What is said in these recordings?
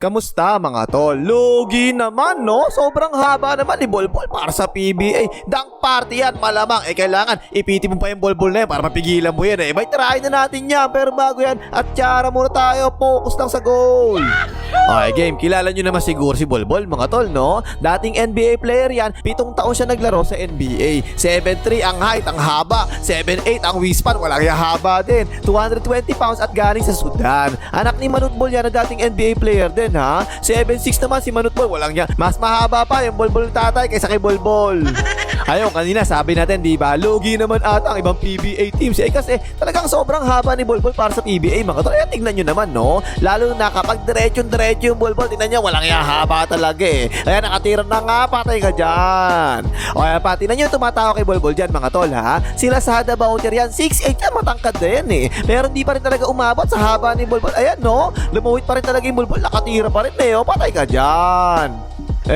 Kamusta mga tol? Lugi naman no? Sobrang haba naman ni Bolbol para sa PBA. Dunk party yan, malamang. Kailangan ipiti mo pa yung Bolbol na yan para mapigilan mo yan. May try na natin yan. Pero bago yan, at tsara muna tayo. Focus lang sa goal. Okay game, kilala nyo naman siguro si Bolbol mga tol no? Dating NBA player yan. 7 taon siya naglaro sa NBA. 7'3 ang height, ang haba. 7'8 ang wingspan, walang haba din. 220 pounds at galing sa Sudan. Anak ni Manutbol yan na dating NBA player din ha. 7'6 naman si Manutbol, walang yan. Mas mahaba pa yung Bolbol ng tatay kaysa kay Bolbol. Ayun, kanina sabi natin diba, lugi naman ata ang ibang PBA teams kasi talagang sobrang haba ni Bolbol para sa PBA mga tol. Tingnan nyo naman no, lalo na kapag diretso yung Bolbol, tingnan nyo, walang haba talaga Kaya nakatira na nga, patay ka dyan. O kaya pa, tingnan nyo tumatawa kay Bolbol dyan mga tol ha. Sila sa Hada Boucher yan, 6'8 yan, matangkad din pero hindi pa rin talaga umabot sa haba ni Bolbol. Ayan no, lumawit pa rin talaga yung Bolbol, nakatira pa rin patay ka dyan.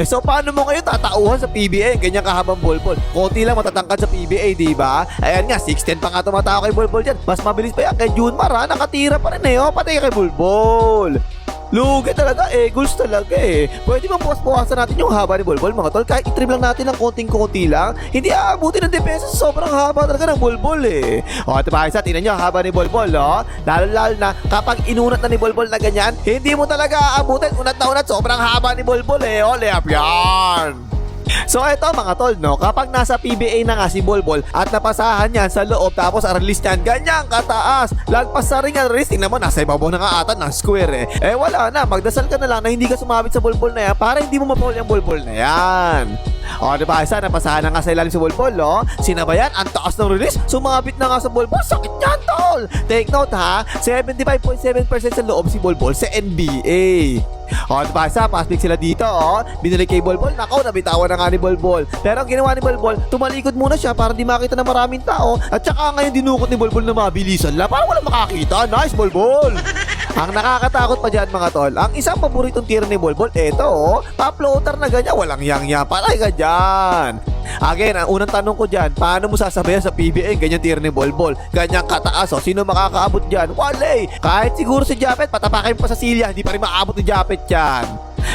So paano mo ngayon tatauhan sa PBA ang ganyang kahabang Bolbol? Konti lang matatangkad sa PBA, diba? Ayan nga, 6'10 pa nga tumatawa kay Bolbol dyan. Mas mabilis pa yan kay Junmar ha, nakatira pa rin patay kay Bolbol. Lugi talaga goals talaga Pwede bang bukas-bukasan natin yung haba ni Bolbol mga tol? Kahit i-trim lang natin ng konting-konti lang, hindi aabutin ng depensa sa sobrang haba talaga ng Bolbol O ito pa isa, tingnan nyo haba ni Bolbol Lalo na kapag inunat na ni Bolbol na ganyan, hindi mo talaga aabutin. Unat na unat, sobrang haba ni Bolbol layup yan. So eto mga tol no, kapag nasa PBA na nga si Bolbol at napasahan yan sa loob tapos ang release niyan ganyang kataas, lagpas sa ring ang release, tingnan mo nasa ibabaw na nga ata ng square wala na, magdasal ka na lang na hindi ka sumabit sa Bolbol na yan para hindi mo mapaul yung Bolbol na yan. O diba isa, napasahan na nga sa ilalim si Bolbol sinabayan, ang taas ng release, sumabit na nga sa Bolbol, sakit yan tol. Take note ha, 75.7% sa loob si Bolbol sa NBA. O diba isa, pass pick sila dito binili kay Bolbol, nako nabitawan na nga ni Bolbol. Pero ang ginawa ni Bolbol, tumalikod muna siya para di makita ng maraming tao. At saka ngayon dinukot ni Bolbol na mabilisan lang para wala makakita. Nice Bolbol. Ang nakakatakot pa dyan mga tol, ang isang paboritong tira ni Bolbol, eto pa-floater na ganyan, walang yang-yang, patay ka dyan. Again, ang unang tanong ko dyan, paano mo sasabayan sa PBA ganyan tira ni Bolbol? Ganyang kataas sino makakaabot dyan? Wale! Kahit siguro si Japet, patapakin pa sa silya, hindi pa rin makaabot ni Japet yan.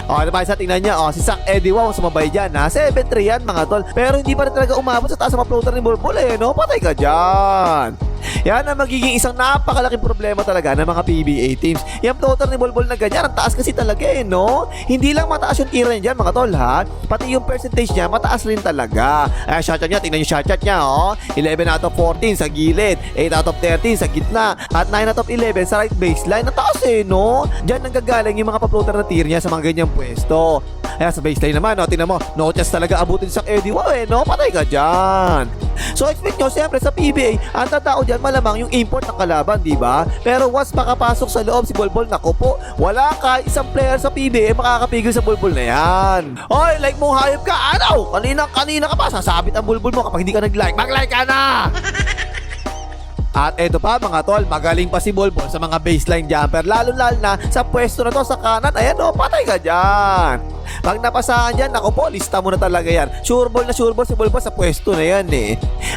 Ano pa isa, tingnan niya si Zach Eddie Wow sumabay dyan 7'3 yan mga tol, pero hindi pa rin talaga umabot sa taas ng floater ni Bolbol patay ka dyan. Yan ang magiging isang napakalaking problema talaga ng mga PBA teams. Yung floater ni Bolbol na ganyan, ang taas kasi talaga no? Hindi lang mataas yung tira niya dyan mga tol ha, pati yung percentage niya mataas rin talaga. Shot niya, tingnan yung shot niya 11 out of 14 sa gilid, 8 out of 13 sa gitna, at 9 out of 11 sa right baseline. Ang taas no? Diyan nanggagaling yung mga pa-floater na tira niya sa mga ganyang pwesto. Sa baseline naman tingnan mo, no chance talaga abutin sa Eddie Wow no? Patay ka dyan. So expect nyo siyempre sa PBA, ang tatao dyan malamang yung import ng kalaban, diba? Pero once makapasok sa loob si Bolbol, naku po, wala ka isang player sa PBA makakapigil sa Bolbol na yan. Hoy, like mong hayop ka, ano? Kanina ka pa, sasabit ang Bolbol mo kapag hindi ka nag-like. Mag-like ka na! At eto pa mga tol, magaling pa si Bolbol sa mga baseline jumper, lalo na sa pwesto na to sa kanan. Ayan patay ka dyan. Pag napasahan dyan, ako po, lista mo na talaga yan. Sure ball si Bolbol sa pwesto na yan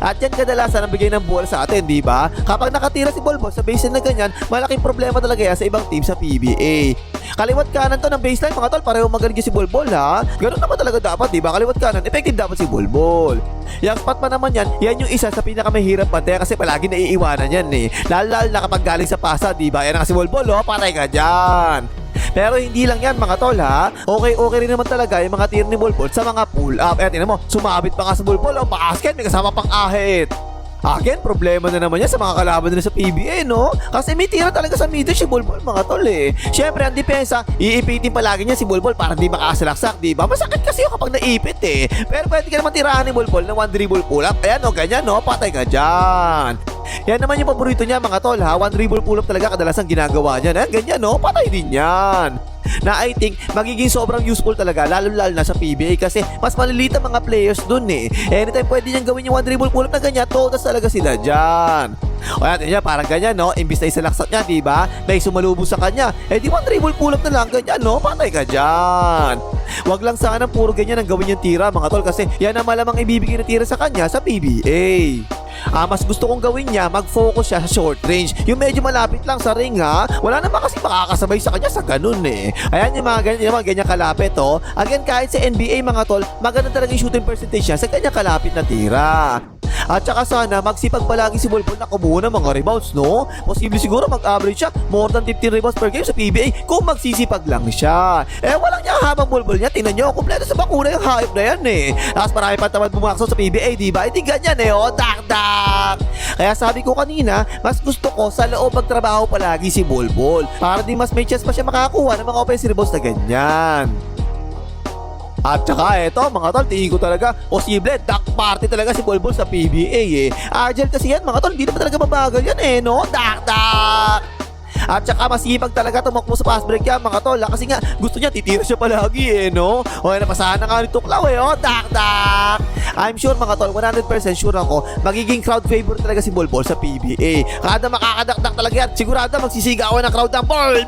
At yan kadalasan ang bigay ng ball sa atin, diba? Kapag nakatira si Bolbol sa baseline na ganyan, malaking problema talaga yan sa ibang team sa PBA. Kaliwat kanan to ng baseline mga tol, pareho magaling si Bolbol ha. Ganun naman talaga dapat, diba? Kaliwat kanan, effective dapat si Bolbol. Yung spot pa naman yan yung isa sa pinakamahirap pantaya kasi palagi naiiwanan yan lalo na kapag galing sa pasa, diba? Yan ang si Bolbol patay ka dyan. Pero hindi lang yan mga tol ha. Okay rin naman talaga yung mga tira ni Bolbol sa mga pull up. Tingnan mo, sumabit pa nga sa Bolbol basket, may kasama pang ahit. Again, problema na naman yan sa mga kalaban nila sa PBA no? Kasi may tira talaga sa middle si Bolbol mga tol Syempre ang depensa, iipitin palagi niya si Bolbol para hindi makasalaksak, diba? Masakit kasi kapag naipit Pero pwede ka naman tirahan ni Bolbol na one dribble pull up. Ayan ganyan patay ka dyan. Yan naman yung paborito niya mga tol ha, one dribble pull up talaga kadalasan ginagawa niya. Ayan ganyan patay din yan. Na I think magiging sobrang useful talaga lalo na sa PBA kasi mas maliliit ang mga players dun Anytime pwede niyang gawin yung one dribble pull up na ganyan, todas talaga sila dyan. O yan niya, parang ganyan imbis na isalaksak niya, diba? May sumalubog sa kanya, di one dribble pull up na lang ganyan patay ka dyan. Wag lang sana puro ganyan ang gawin yung tira mga tol kasi yan ang malamang ibibigay na tira sa kanya sa PBA. Mas gusto kong gawin niya, mag-focus siya sa short range. Yung medyo malapit lang sa ring ha. Wala naman kasi makakasabay sa kanya sa ganun eh. Ayan yung mga ganyan kalapit oh. Again, kahit sa NBA mga tol, maganda talaga yung shooting percentage niya sa ganyan kalapit na tira. At saka sana magsipag palagi si Bolbol na kumuha ng mga rebounds, no? Posible siguro mag-average siya more than 15 rebounds per game sa PBA kung magsisipag lang siya. Walang niya habang Bolbol niya. Tingnan nyo, kumpleto sa bakuna yung hype na yan eh. Tapos marami pa tamad bumakso sa PBA, diba? Hindi ganyan eh, oh, dak-dak. Kaya sabi ko kanina, mas gusto ko sa loob magtrabaho palagi si Bolbol para di mas may chance pa siya makakuha ng mga offensive rebounds na ganyan. At saka eto mga tol, tingin ko talaga posible duck party talaga si Bolbol sa PBA eh. Agile kasi yan mga tol, hindi naman talaga mabagal yan eh, no? Duck! At saka masipag talaga tumakbo sa fast break yan mga tol kasi nga gusto niya titira siya palagi eh, no? O napasahan na nga ni Tuklaw eh, oh, duck! I'm sure mga tol, 100% sure ako magiging crowd favorite talaga si Bolbol sa PBA. Kada makakadakdak talaga yan, sigurado magsisigawan ng crowd ng ball!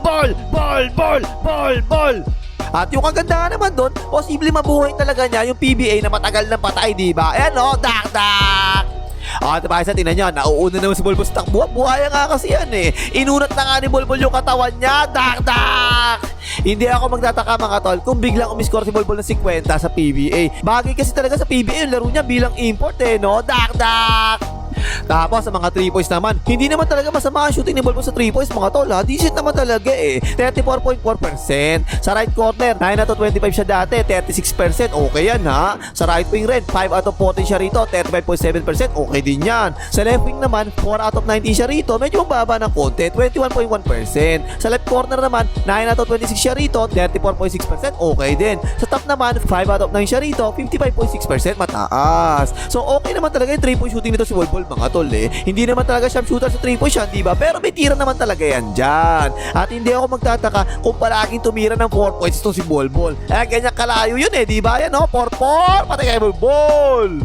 At yung kagandahan naman doon, posible mabuhay talaga niya yung PBA na matagal na patay, diba? Ayan o, dak! Diba isa, tingnan nyo, nauuna naman si Bolbol sa takbo. Buhaya nga kasi yan eh. Inunat na nga ni Bolbol yung katawan niya, dak! Hindi ako magtataka mga tol kung biglang umiscore si Bolbol ng 50 sa PBA. Bagay kasi talaga sa PBA yung laro niya bilang import eh, no? Dak! Tapos sa mga 3 points naman, hindi naman talaga masama ang shooting ni Bolbol sa 3 points mga tol ha. Decent naman talaga eh. 34.4%. Sa right corner, 9 out of 25 siya dati, 36%. Okay yan ha. Sa right wing red, 5 out of 14 siya rito, 35.7%. Okay din yan. Sa left wing naman, 4 out of 19 siya rito, medyo mababa ng konti, 21.1%. Sa left corner naman, 9 out of 26 siya rito, 34.6%. Okay din. Sa top naman, 5 out of 9 siya rito, 55.6%. Mataas. So okay naman talaga yung 3 point shooting nito si Bolbol mga tol eh. Hindi naman talaga sharp shooter sa 3 points yan, diba? Pero may tira naman talaga yan dyan. At hindi ako magtataka kung palaging tumira ng 4 points itong si Bolbol. Ganyan kalayo yun eh, diba? Yan o, 4-4, patay kay Bolbol.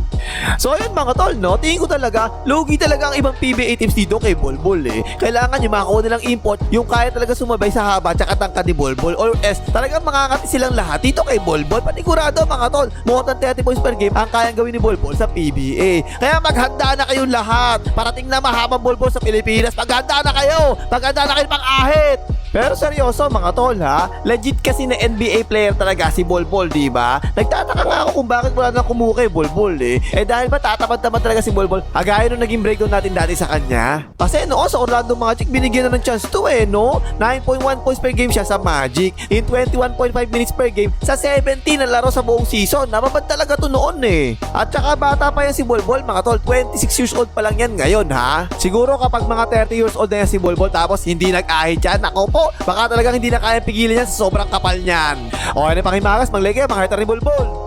So yun mga tol, no? Tingin ko talaga, lugi talaga ang ibang PBA teams dito kay Bolbol eh. Kailangan yung makakuha nilang import, yung kaya talaga sumabay sa haba tsaka tangkad ni Bolbol. Or talagang makakati silang lahat dito kay Bolbol. Panigurado mga tol, more than 30 points per game ang kayang gawin ni Bolbol sa PBA. Kaya maghanda na kayong lahat. Parating na mahabang Bolbol sa Pilipinas. Maghanda na kayo. Maghanda na kayo pang-ahit. Pero seryoso mga tol ha, legit kasi na NBA player talaga si Bolbol, diba? Nagtataka nga ako kung bakit wala nang kumuha kay Bolbol eh. Dahil ba tatamad-tamad talaga si Bolbol, agaya nung naging breakdown natin dati sa kanya. Kasi no, sa Orlando Magic binigyan na ng chance to eh, no? 9.1 points per game siya sa Magic, in 21.5 minutes per game sa 17 na laro sa buong season. Nababad talaga to noon eh. At saka bata pa yan si Bolbol mga tol, 26 years old pa lang yan ngayon ha. Siguro kapag mga 30 years old na yan si Bolbol tapos hindi nag-ahit yan, ako po, baka talagang hindi na kaya pigilan yan sa sobrang kapal niyan. O ano pang himagas, manglagay, mga hater ni Bolbol.